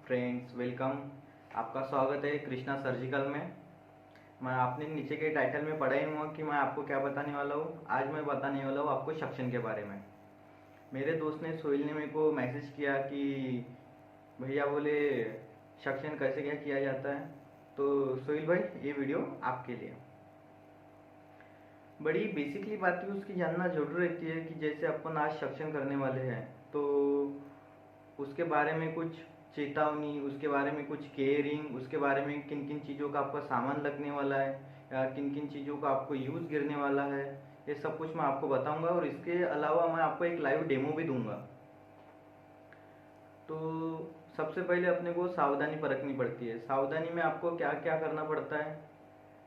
Friends, welcome. आपका स्वागत है कृष्णा सर्जिकल में। मैं आपने नीचे के टाइटल में पढ़ा ही होगा कि मैं आपको क्या बताने वाला हूँ। आज मैं बताने वाला हूँ आपको सक्शन के बारे में। मेरे दोस्त ने सोहेल ने मेरे को मैसेज किया कि भैया बोले सक्शन कैसे क्या किया जाता है। तो सोहेल भाई, ये वीडियो आपके लिए। बड़ी बेसिकली बातें उसकी जानना जरूर रहती है कि जैसे अपन आज सक्शन करने वाले हैं तो उसके बारे में कुछ चेतावनी, उसके बारे में कुछ केयरिंग, उसके बारे में किन किन चीज़ों का आपका सामान लगने वाला है या किन किन चीज़ों का आपको यूज़ गिरने वाला है, ये सब कुछ मैं आपको बताऊंगा। और इसके अलावा मैं आपको एक लाइव डेमो भी दूंगा। तो सबसे पहले अपने को सावधानी बरतनी पड़ती है। सावधानी में आपको क्या क्या करना पड़ता है,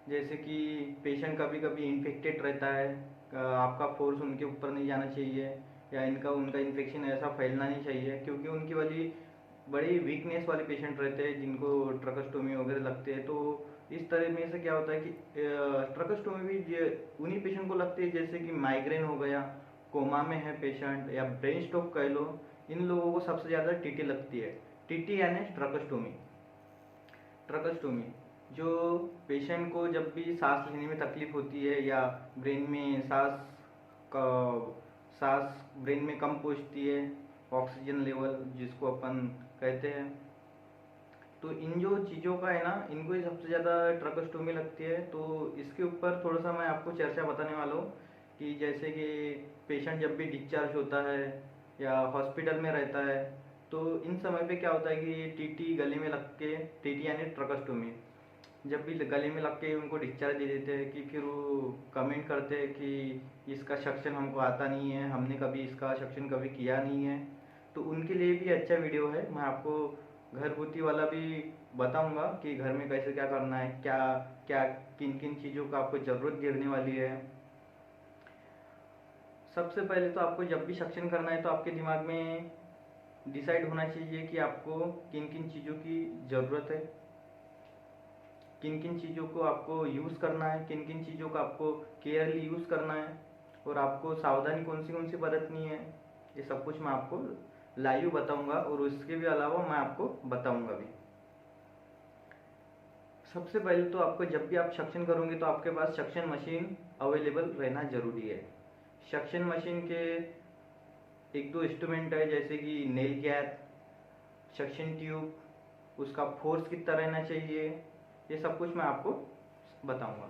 जैसे कि पेशेंट कभी कभी इन्फेक्टेड रहता है, आपका फोर्स उनके ऊपर नहीं जाना चाहिए या इनका उनका इन्फेक्शन ऐसा फैलना नहीं चाहिए, क्योंकि उनकी वाली बड़ी वीकनेस वाले पेशेंट रहते हैं जिनको ट्रकोस्टोमी वगैरह लगते हैं। तो इस तरह में से क्या होता है कि ट्रकोस्टोमी भी उन्हीं पेशेंट को लगती है जैसे कि माइग्रेन हो गया, कोमा में है पेशेंट, या ब्रेन स्ट्रोक कह लो। इन लोगों को सबसे ज़्यादा टीटी लगती है। टीटी यानी ट्रकोस्टोमी। ट्रकोस्टोमी जो पेशेंट को जब भी सांस लेने में तकलीफ होती है या ब्रेन में का सांस ब्रेन में कम पहुंचती है, ऑक्सीजन लेवल जिसको अपन कहते हैं, तो इन जो चीज़ों का है ना, इनको ही सबसे ज़्यादा ट्रकोस्टोमी लगती है। तो इसके ऊपर थोड़ा सा मैं आपको चर्चा बताने वाला हूँ कि जैसे कि पेशेंट जब भी डिस्चार्ज होता है या हॉस्पिटल में रहता है तो इन समय पे क्या होता है कि टीटी गले में लग के, टीटी यानी ट्रकोस्टोमी जब भी गले में लग के उनको डिस्चार्ज दे देते हैं कि फिर वो कमेंट करते हैं कि इसका सक्शन हमको आता नहीं है, हमने कभी इसका सक्शन कभी किया नहीं है। तो उनके लिए भी अच्छा वीडियो है। मैं आपको घरगुती वाला भी बताऊंगा कि घर में कैसे क्या करना है, क्या क्या किन किन चीज़ों का आपको ज़रूरत गिरने वाली है। सबसे पहले तो आपको जब भी सक्शन करना है तो आपके दिमाग में डिसाइड होना चाहिए कि आपको किन किन चीज़ों की ज़रूरत है, किन किन चीज़ों को आपको यूज़ करना है, किन किन चीज़ों का आपको केयरली यूज़ करना है, और आपको सावधानी कौन सी बरतनी है। ये सब कुछ मैं आपको लाइव बताऊंगा और उसके भी अलावा मैं आपको बताऊंगा भी। सबसे पहले तो आपको जब भी आप सक्शन करोगे तो आपके पास सक्शन मशीन अवेलेबल रहना ज़रूरी है। सक्शन मशीन के एक दो इंस्ट्रूमेंट है जैसे कि नेल गैप, सक्शन ट्यूब, उसका फोर्स कितना रहना चाहिए, ये सब कुछ मैं आपको बताऊंगा।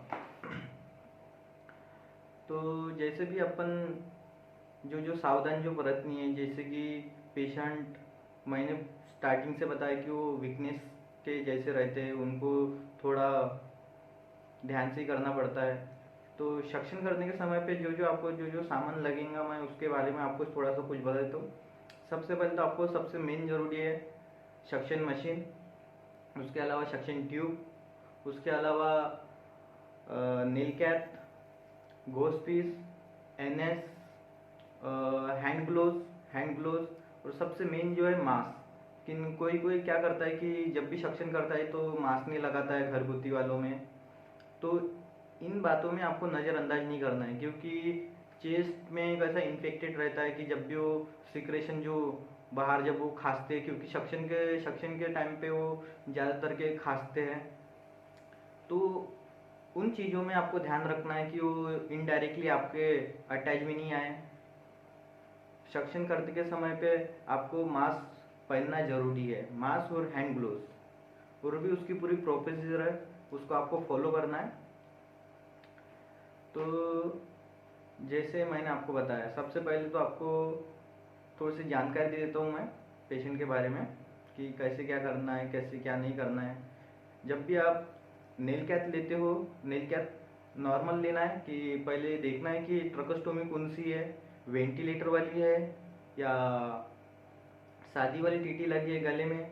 तो जैसे भी अपन जो जो सावधानी जो बरतनी है, जैसे कि पेशेंट मैंने स्टार्टिंग से बताया कि वो वीकनेस के जैसे रहते हैं, उनको थोड़ा ध्यान से ही करना पड़ता है। तो सक्शन करने के समय पे जो जो आपको जो जो सामान लगेगा मैं उसके बारे में आपको थोड़ा सा कुछ बता देता हूँ। सबसे पहले तो आपको सबसे मेन ज़रूरी है सक्शन मशीन, उसके अलावा सक्शन ट्यूब, उसके अलावा नील कैप, गोस पीस, एनएस, हैंड ग्लोव्स और सबसे मेन जो है मास्क। किन कोई कोई क्या करता है कि जब भी सक्शन करता है तो मास्क नहीं लगाता है घरगुती वालों में। तो इन बातों में आपको नज़रअंदाज नहीं करना है, क्योंकि चेस्ट में एक ऐसा इन्फेक्टेड रहता है कि जब भी वो सिक्रेशन जो बाहर जब वो खांसते हैं, क्योंकि सक्शन के टाइम पे वो ज़्यादातर के खांसते हैं, तो उन चीज़ों में आपको ध्यान रखना है कि वो इनडायरेक्टली आपके अटैच में नहीं आए। सक्शन करते के समय पे आपको मास्क पहनना ज़रूरी है, मास्क और हैंड ग्लोव्स, और भी उसकी पूरी प्रोसीजर है, उसको आपको फॉलो करना है। तो जैसे मैंने आपको बताया, सबसे पहले तो आपको थोड़ी सी जानकारी दे देता हूँ मैं पेशेंट के बारे में कि कैसे क्या करना है, कैसे क्या नहीं करना है। जब भी आप नेल कैप लेते हो, नेल कैप नॉर्मल लेना है कि पहले देखना है कि ट्रकोस्टोमी कौन सी है, वेंटिलेटर वाली है या शादी वाली टीटी लगी है गले में।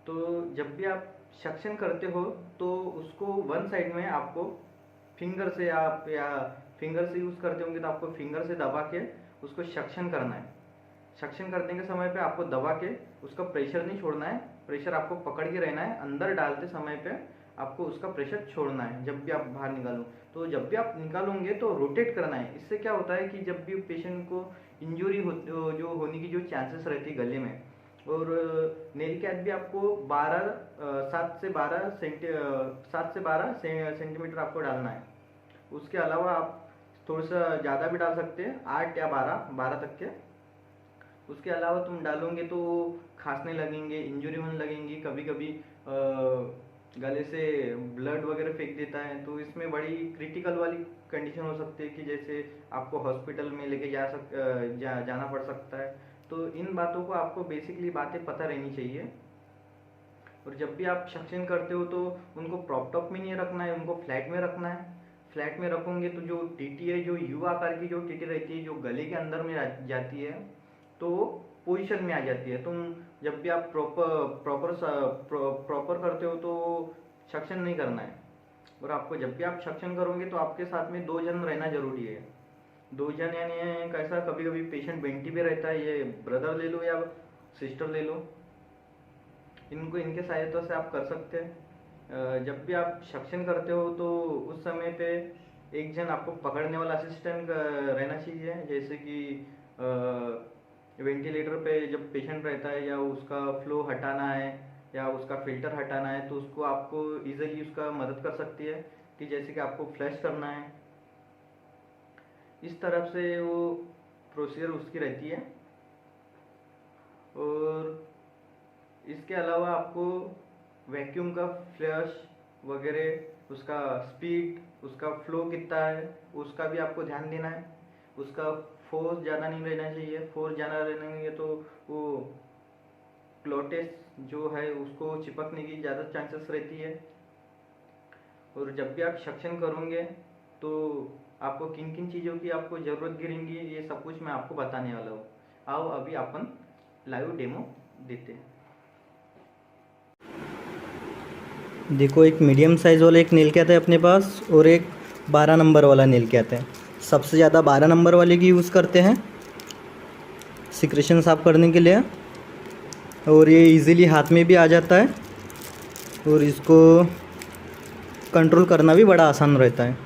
तो जब भी आप सक्शन करते हो तो उसको वन साइड में आपको फिंगर से, आप या फिंगर से यूज़ करते होंगे तो आपको फिंगर से दबा के उसको सक्शन करना है। सक्शन करने के समय पे आपको दबा के उसका प्रेशर नहीं छोड़ना है, प्रेशर आपको पकड़ के रहना है। अंदर डालते समय पे आपको उसका प्रेशर छोड़ना है जब भी आप बाहर निकालो। तो जब भी आप निकालोगे तो रोटेट करना है। इससे क्या होता है कि जब भी पेशेंट को इंजरी हो, जो होने की जो चांसेस रहती है गले में, और नेल कैप भी आपको 7 से 12 सेंटीमीटर आपको डालना है। उसके अलावा आप थोड़ा सा ज़्यादा भी डाल सकते हैं, 8 या 12 तक के। उसके अलावा तुम डालोगे तो खांसने लगेंगे, इंजरी होने लगेंगी, कभी कभी गले से ब्लड वगैरह फेंक देता है, तो इसमें बड़ी क्रिटिकल वाली कंडीशन हो सकती है कि जैसे आपको हॉस्पिटल में लेके जाना पड़ सकता है। तो इन बातों को आपको बेसिकली बातें पता रहनी चाहिए। और जब भी आप सक्शन करते हो तो उनको प्रॉप टॉप में नहीं रखना है, उनको फ्लैट में रखना है। फ्लैट में रखोगे तो जो टीटी है, जो यू आकार की जो टीटी रहती है, जो गले के अंदर में जाती है, तो वो पोजिशन में आ जाती है। तुम जब भी आप प्रॉपर करते हो तो सक्शन नहीं करना है। और आपको जब भी आप सक्शन करोगे तो आपके साथ में 2 जन रहना जरूरी है। 2 जन यानी कैसा, कभी कभी पेशेंट बेंटी पे रहता है, ये ब्रदर ले लो या सिस्टर ले लो, इनके सहायता से आप कर सकते हैं। जब भी आप सक्शन करते हो तो उस समय पे एक जन आपको पकड़ने वाला असिस्टेंट रहना चाहिए। जैसे कि वेंटिलेटर पे जब पेशेंट रहता है या उसका फ्लो हटाना है या उसका फिल्टर हटाना है, तो उसको आपको इजीली उसका मदद कर सकती है कि जैसे कि आपको फ्लैश करना है, इस तरफ से वो प्रोसीजर उसकी रहती है। और इसके अलावा आपको वैक्यूम का फ्लैश वगैरह, उसका स्पीड, उसका फ्लो कितना है, उसका भी आपको ध्यान देना है। उसका फोर्स ज़्यादा नहीं रहना चाहिए, फोर्स ज़्यादा रहने तो वो क्लोटेस जो है उसको चिपकने की ज़्यादा चांसेस रहती है। और जब भी आप सक्शन करोगे तो आपको किन किन चीज़ों की आपको ज़रूरत गिरेंगी, ये सब कुछ मैं आपको बताने वाला हूँ। आओ अभी अपन लाइव डेमो देते हैं। देखो, एक मीडियम साइज़ वाला एक नेल कैट है अपने पास और एक 12 नंबर वाला नेल कैट है। सबसे ज़्यादा 12 नंबर वाले की यूज़ करते हैं सिक्रेशन साफ करने के लिए, और ये इजीली हाथ में भी आ जाता है और इसको कंट्रोल करना भी बड़ा आसान रहता है।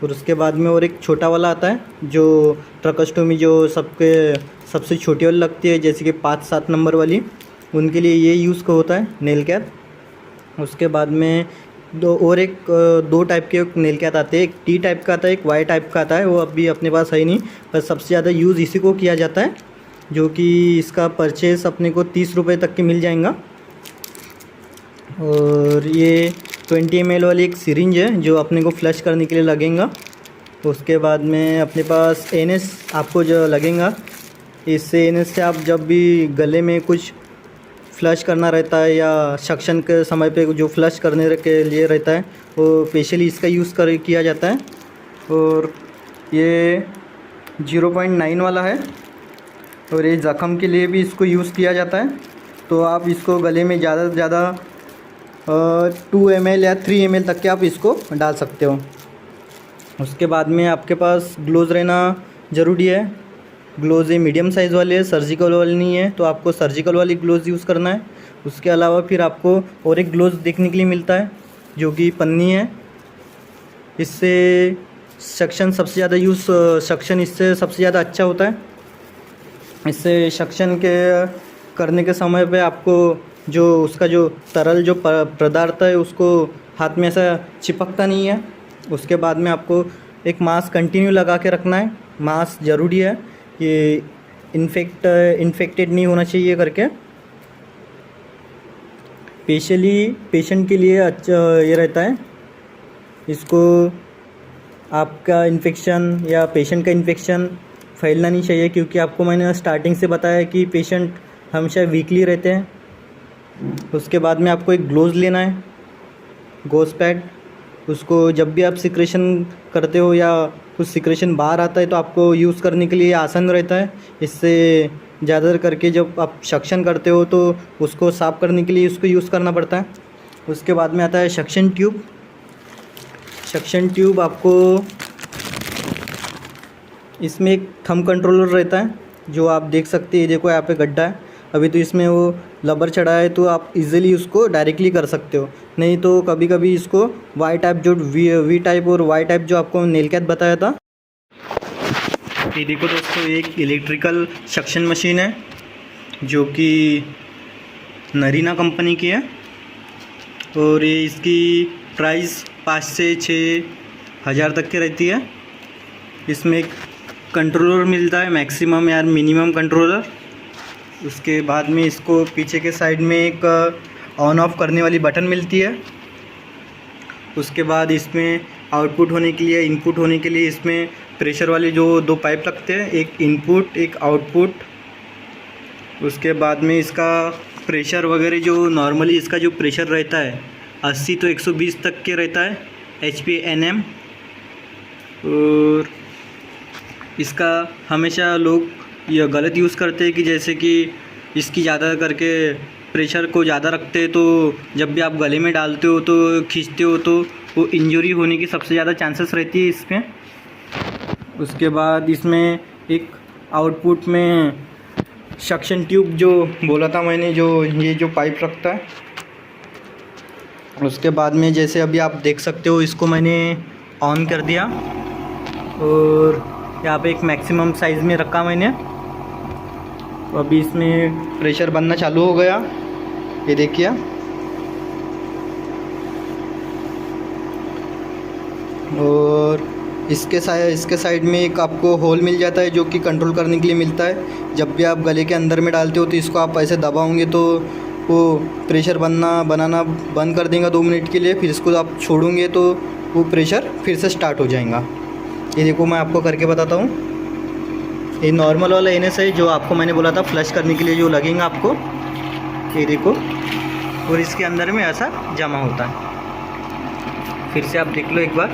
और उसके बाद में और एक छोटा वाला आता है जो ट्रकोस्टोमी जो सबसे छोटी वाली लगती है, जैसे कि 5-7 नंबर वाली, उनके लिए ये यूज़ होता है नेल कैट। उसके बाद में दो टाइप के नेल कैट आते हैं, एक टी टाइप का आता है, एक वाई टाइप का आता है। वो अभी अपने पास है नहीं, पर सबसे ज़्यादा यूज़ इसी को किया जाता है, जो कि इसका परचेस अपने को 30 रुपये तक के मिल जाएगा। और ये 20 ml वाली एक सिरिंज है जो अपने को फ्लश करने के लिए लगेगा। उसके बाद में अपने पास एनएस आपको जो लगेगा, इससे एनएस से आप जब भी गले में कुछ फ्लश करना रहता है या सक्शन के समय पे जो फ्लश करने के लिए रहता है, वो स्पेशली इसका यूज़ किया जाता है। और ये 0.9 वाला है और ये ज़ख़म के लिए भी इसको यूज़ किया जाता है। तो आप इसको गले में ज़्यादा से ज़्यादा 2 ml या 3 ml तक के आप इसको डाल सकते हो। उसके बाद में आपके पास ग्लोव्स रहना ज़रूरी है। ग्लोव्स ये मीडियम साइज़ वाले हैं, सर्जिकल वाले नहीं है, तो आपको सर्जिकल वाली ग्लोव्स यूज़ करना है। उसके अलावा फिर आपको और एक ग्लोव्स देखने के लिए मिलता है जो कि पन्नी है। इससे सक्शन सबसे ज़्यादा अच्छा होता है। इससे सक्शन के करने के समय पे आपको जो उसका जो तरल जो पदार्थ है उसको हाथ में ऐसा चिपकता नहीं है। उसके बाद में आपको एक मास्क कंटिन्यू लगा के रखना है। मास्क ज़रूरी है, ये इन्फेक्टेड नहीं होना चाहिए करके। स्पेशली पेशेंट के लिए अच्छा ये रहता है, इसको आपका इन्फेक्शन या पेशेंट का इन्फेक्शन फैलना नहीं चाहिए, क्योंकि आपको मैंने स्टार्टिंग से बताया कि पेशेंट हमेशा वीकली रहते हैं। उसके बाद में आपको एक ग्लोव्स लेना है, गॉज पैड। उसको जब भी आप सिक्रेशन करते हो या कुछ सिक्रेशन बाहर आता है तो आपको यूज़ करने के लिए आसान रहता है। इससे ज़्यादातर करके जब आप सक्शन करते हो तो उसको साफ़ करने के लिए उसको यूज़ करना पड़ता है। उसके बाद में आता है सक्शन ट्यूब। सक्शन ट्यूब आपको इसमें एक थंब कंट्रोलर रहता है जो आप देख सकते हैं। देखो यहाँ पे गड्ढा है, अभी तो इसमें वो लबर चढ़ा है तो आप इजीली उसको डायरेक्टली कर सकते हो। नहीं तो कभी कभी इसको वाई टाइप जो वी टाइप और वाई टाइप जो आपको नेल कैट बताया था, ये देखो दोस्तों, एक इलेक्ट्रिकल सक्शन मशीन है जो कि नरीना कंपनी की है और ये इसकी प्राइस 5 से 6 हज़ार तक की रहती है। इसमें एक कंट्रोलर मिलता है, मैक्सिमम या मिनिमम कंट्रोलर। उसके बाद में इसको पीछे के साइड में एक ऑन ऑफ करने वाली बटन मिलती है। उसके बाद इसमें आउटपुट होने के लिए, इनपुट होने के लिए इसमें प्रेशर वाले जो 2 पाइप लगते हैं, एक इनपुट एक आउटपुट। उसके बाद में इसका प्रेशर वगैरह जो नॉर्मली इसका जो प्रेशर रहता है 80 तो 120 तक के रहता है HPNM। और इसका हमेशा लोग यह गलत यूज़ करते हैं कि जैसे कि इसकी ज़्यादा करके प्रेशर को ज़्यादा रखते हैं तो जब भी आप गले में डालते हो तो खींचते हो तो वो इंजरी होने की सबसे ज़्यादा चांसेस रहती है इसमें। उसके बाद इसमें एक आउटपुट में सक्शन ट्यूब जो बोला था मैंने, जो ये जो पाइप रखता है। उसके बाद में जैसे अभी आप देख सकते हो इसको मैंने ऑन कर दिया और यहाँ पे एक मैक्सिमम साइज़ में रखा मैंने। तो अभी इसमें प्रेशर बनना चालू हो गया, ये देखिए। और इसके साइड में एक आपको होल मिल जाता है जो कि कंट्रोल करने के लिए मिलता है। जब भी आप गले के अंदर में डालते हो तो इसको आप ऐसे दबाओगे तो वो प्रेशर बनाना बंद कर देगा 2 मिनट के लिए। फिर इसको आप छोड़ोगे तो वो प्रेशर फिर से स्टार्ट हो जाएगा। ये देखो मैं आपको करके बताता हूँ। ये नॉर्मल वाला NS है जो आपको मैंने बोला था फ्लश करने के लिए जो लगेगा आपको, ये देखो। और इसके अंदर में ऐसा जमा होता है। फिर से आप देख लो एक बार।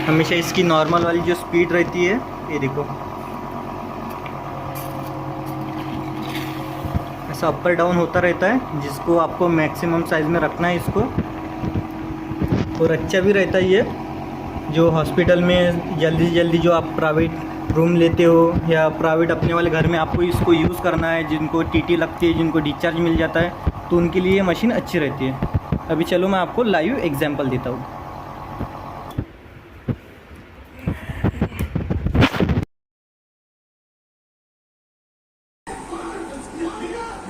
हमेशा इसकी नॉर्मल वाली जो स्पीड रहती है, ये देखो ऐसा अपर डाउन होता रहता है, जिसको आपको मैक्सिमम साइज़ में रखना है इसको। और अच्छा भी रहता है ये, जो हॉस्पिटल में जल्दी जो आप प्राइवेट रूम लेते हो या प्राइवेट अपने वाले घर में आपको इसको यूज़ करना है, जिनको TT लगती है, जिनको डिस्चार्ज मिल जाता है, तो उनके लिए ये मशीन अच्छी रहती है। अभी चलो मैं आपको लाइव एग्जांपल देता हूँ।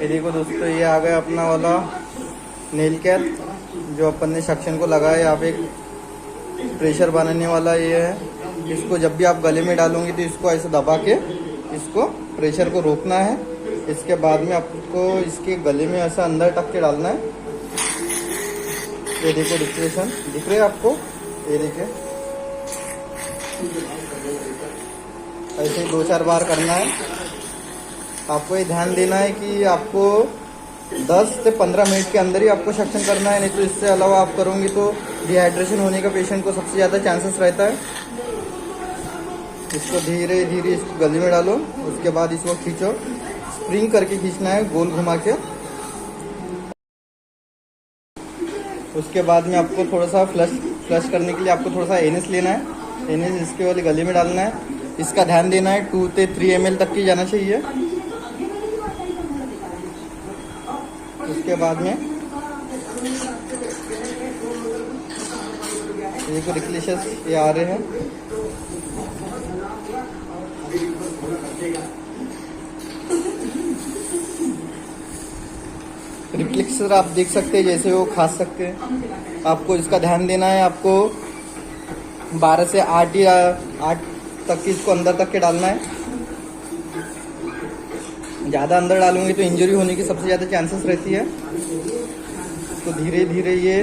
ये देखो दोस्तों, ये आ गया अपना वाला नेल कैप जो अपन ने सक्शन को लगाया। यहाँ पे एक प्रेशर बनाने वाला ये है। इसको जब भी आप गले में डालोगे तो इसको ऐसे दबा के इसको प्रेशर को रोकना है। इसके बाद में आपको इसके गले में ऐसा अंदर टक के डालना है। ये देखो डिस्क्रिप्शन दिख रहे हैं आपको, ये देखिए ऐसे 2-4 बार करना है। आपको ये ध्यान देना है कि आपको 10 से 15 मिनट के अंदर ही आपको सक्शन करना है, नहीं तो इससे अलावा आप करोगे तो डिहाइड्रेशन होने का पेशेंट को सबसे ज़्यादा चांसेस रहता है। इसको धीरे धीरे इसको गले में डालो। उसके बाद इसको खींचो, स्प्रिंग करके खींचना है, गोल घुमा के। उसके बाद में आपको थोड़ा सा फ्लश करने के लिए आपको थोड़ा सा NS लेना है। NS इसके वाले गले में डालना है। इसका ध्यान देना है 2 से 3 ml तक की जाना चाहिए। उसके बाद में ये को रिफ्लेक्शंस ये आ रहे हैं। रिफ्लेक्सर आप देख सकते हैं जैसे वो खा सकते हैं। आपको इसका ध्यान देना है, आपको 12 से 8 तक इसको अंदर तक के डालना है। ज़्यादा अंदर डालूंगी तो इंजरी होने की सबसे ज़्यादा चांसेस रहती है। तो धीरे धीरे ये,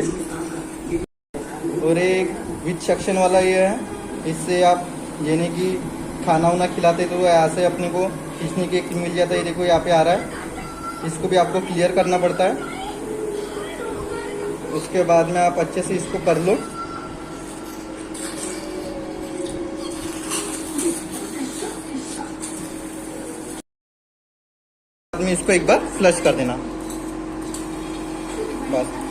और एक विथ सक्शन वाला ये है, इससे आप यानी कि खाना वाना खिलाते तो ऐसे अपने को खींचने के मिल जाता है। ये देखो यहाँ पे आ रहा है, इसको भी आपको क्लियर करना पड़ता है। उसके बाद में आप अच्छे से इसको कर लो। बाद में इसको एक बार फ्लश कर देना बस।